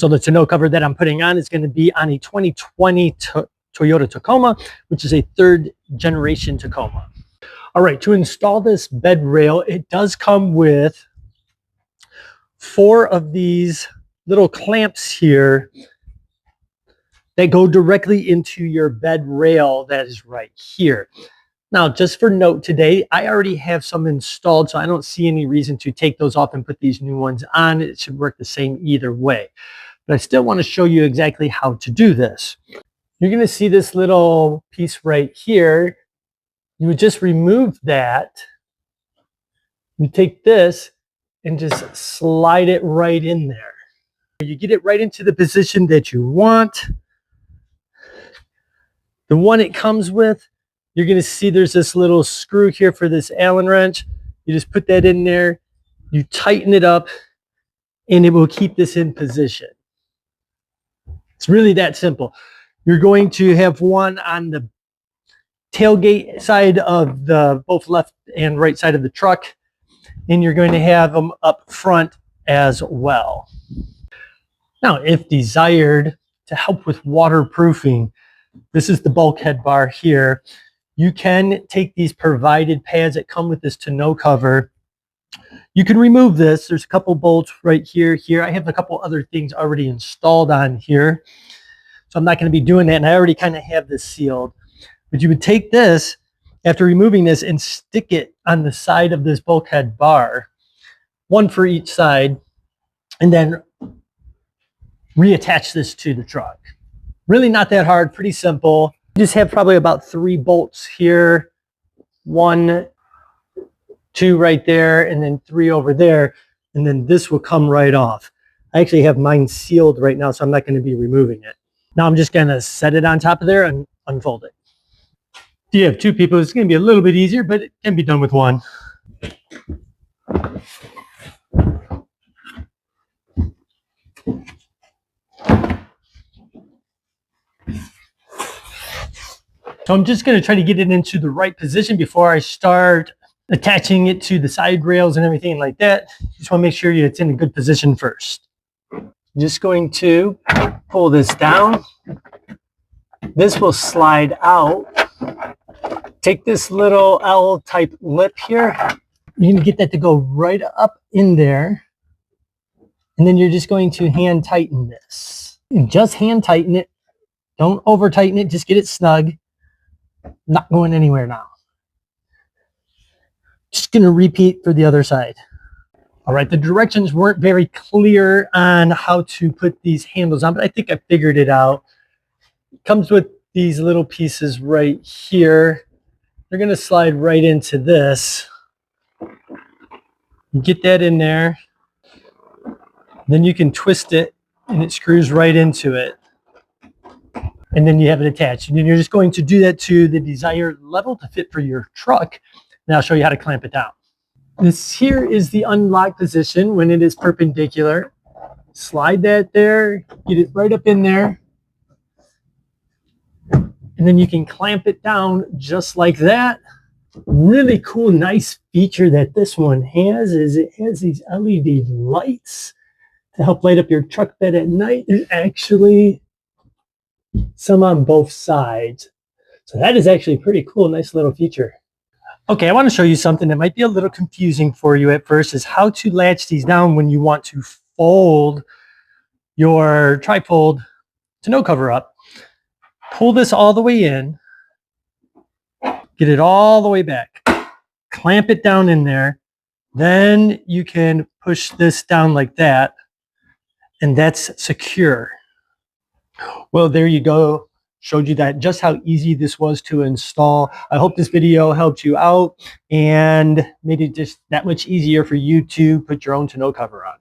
So the tonneau cover that I'm putting on is going to be on a 2020 Toyota Tacoma, which is a 3rd generation Tacoma. All right, to install this bed rail, it does come with 4 of these little clamps here that go directly into your bed rail that is right here. Now, just for note today, I already have some installed, so I don't see any reason to take those off and put these new ones on. It should work the same either way. But I still want to show you exactly how to do this. You're going to see this little piece right here. You would just remove that. You take this and just slide it right in there. You get it right into the position that you want. The one it comes with, you're going to see there's this little screw here for this Allen wrench. You just put that in there, you tighten it up, and it will keep this in position. It's really that simple. You're going to have one on the tailgate side of the both left and right side of the truck, and you're going to have them up front as well. Now, if desired, to help with waterproofing, this is the bulkhead bar here. You can take these provided pads that come with this tonneau cover. You can remove this. There's a couple bolts right here. I have a couple other things already installed on here, so I'm not going to be doing that, and I already kind of have this sealed. But you would take this after removing this and stick it on the side of this bulkhead bar, one for each side, and then reattach this to the truck. Really not that hard, pretty simple. You just have probably about 3 bolts here, 1, 2 right there, and then 3 over there, and then this will come right off. I actually have mine sealed right now, so I'm not going to be removing it. Now I'm just going to set it on top of there and unfold it. If you have 2 people, it's going to be a little bit easier, but it can be done with 1. So I'm just going to try to get it into the right position before I start attaching it to the side rails and everything like that. Just want to make sure it's in a good position first. I'm just going to pull this down. This will slide out. Take this little L-type lip here. You're going to get that to go right up in there. And then you're just going to hand tighten this. And just hand tighten it. Don't over tighten it. Just get it snug. Not going anywhere now. Just going to repeat for the other side. All right, the directions weren't very clear on how to put these handles on, but I think I figured it out. It comes with these little pieces right here. They're going to slide right into this. You get that in there. Then you can twist it and it screws right into it. And then you have it attached. And then you're just going to do that to the desired level to fit for your truck. And I'll show you how to clamp it down. This here is the unlock position when it is perpendicular. Slide that there, get it right up in there. And then you can clamp it down just like that. Really cool, nice feature that this one has is it has these LED lights to help light up your truck bed at night. There's actually some on both sides. So that is actually pretty cool, nice little feature. Okay, I want to show you something that might be a little confusing for you at first, is how to latch these down when you want to fold your tri-fold tonneau cover up. Pull this all the way in, get it all the way back, clamp it down in there, then you can push this down like that, and that's secure. Well, there you go. Showed you that just how easy this was to install. I hope this video helped you out and made it just that much easier for you to put your own tonneau cover on.